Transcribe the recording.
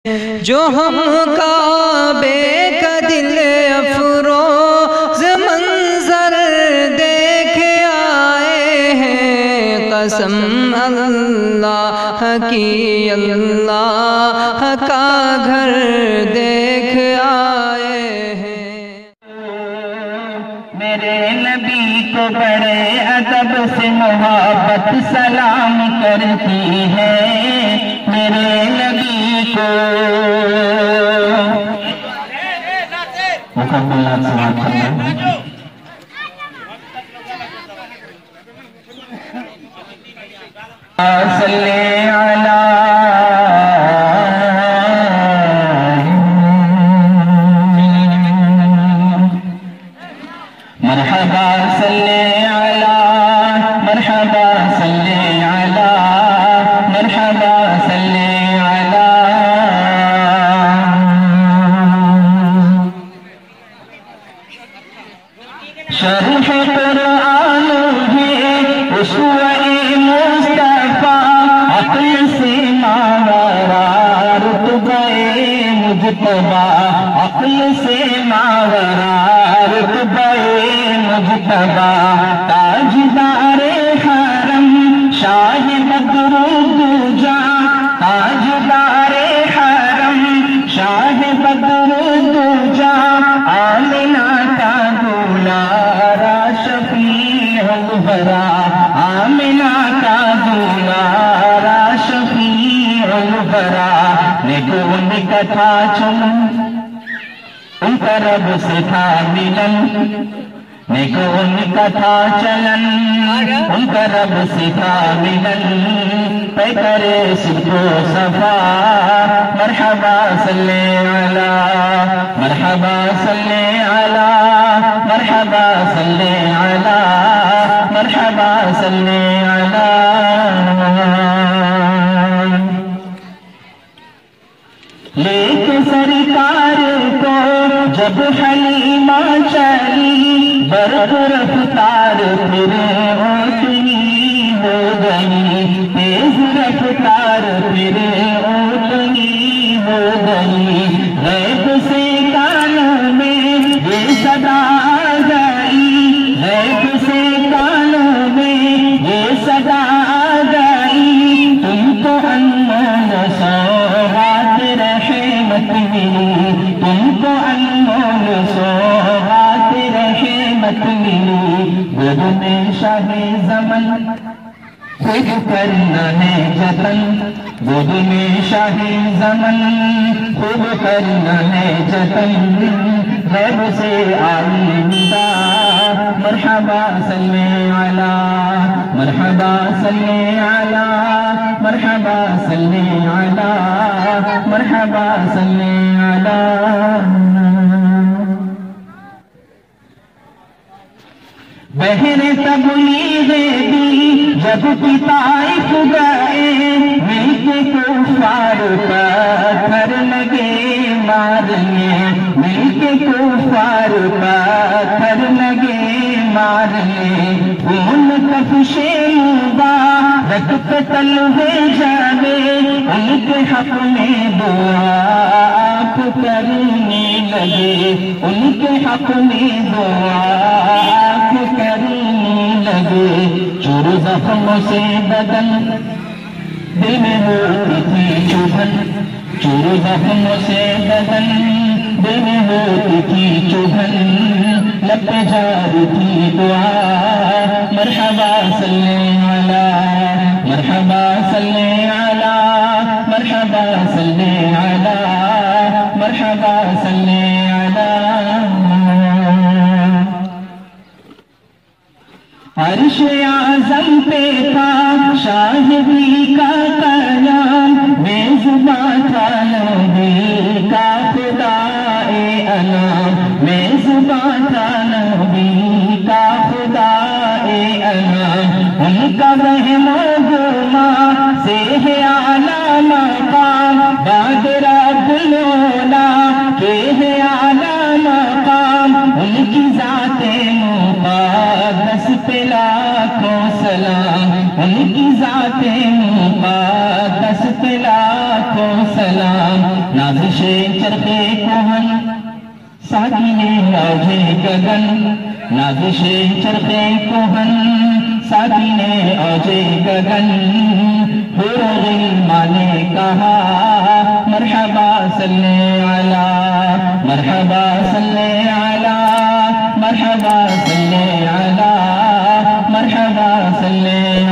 جو ہم کعبے کا دل افروز منظر دیکھ آئے ہیں، قسم اللہ کی اللہ کا گھر دیکھ آئے ہیں۔ میرے نبی کو بڑے ادب سے محبت سلام کرتی ہے، میرے نبی کو مکمل نعت سماعت کرنا۔ صلی علی مرحبا صلی علی مرحبا صلی علی مرحبا صلی علی شرح قرآن ہے اسوہ مصطفیٰ، عقل سے ماورا رتبہ مجتبیٰ، عقل سے ماورا رتبہ مجتبیٰ، تاجدار حرم شاہ بدر الدجا، تاجدار حرم شاہ بدر الدجا، آمنہ کا دولارا شفیع الورا، آمنہ کا دولارا شفیع الورا، نیکو ان کا تھا چمن ان کا رب سے تھا ملن، نیکو ان کا تھا چلن ان کا رب سے تھا ملن، پہ کرے صدق و صفا مرحبا صلی علی مرحبا صلی علی مرحبا صلی علی مرحبا صلی علی۔ لے کے سرکار کو جب حلیمہ چلی، برق رفتار پھر اونٹنی ہو گئی، تیز رفتار پھر اونٹنی ہو گئی، غیب سے کانوں میں یہ صدا آ گئی، غیب سے کانوں میں یہ صدا آ گئی، تم کو انمول سوغات رحمت ملی، تم کو انمول سوغات رحمت ملی، گود میں شاہ زمن خود کرنا ہے جتن، گود میں شاہ زمن خود کرنا ہے جتن، غیب سے آئی ندا مرحبا صلی علی مرحبا صلی علی مرحبا صلی علی مرحبا صلی علی۔ بہر تبلیغ دی جب طائف گئے، مل کے کفار پتھر لگے مارنے، مل کے کفار پتھر لگے مارنے، خون کفش مبارک پہ تلوے جاوے، ان کے حق میں دعا آپ کرنے لگے، ان کے حق میں دعا آپ کرنے لگے، چور زخموں سے بدن دل میں ہوتی تھی چبھن، چور زخموں سے بدن دل میں ہوتی تھی چبھن، لب پہ جاری تھی دعا مرحبا صلی علی مرحبا صلی علی مرحبا صلی علی مرحبا صلی علی۔ عرش اعظم پہ تھا شاہدی کا قیام، بے زباں تھا نبی کا خدائے انام، بے زباں تھا نبی کا خدائے انام، ان کا وہم و گما سے ہے اعلیٰ مقام، بعد رب العلا کے ہے اعلیٰ مقام، ان کی ذات مقدس پہ لاکھوں سلام، ان کی ذات مقدس پہ لاکھوں سلام، نازش چرخ کوہن ساکینے اوجھے گگن نازش چرخ کوہن ساکینے اوجھے گگن حور غلمان نے کہا مرحبا صلی علی مرحبا صلی علی مرحبا صلی علی مرحبا صلی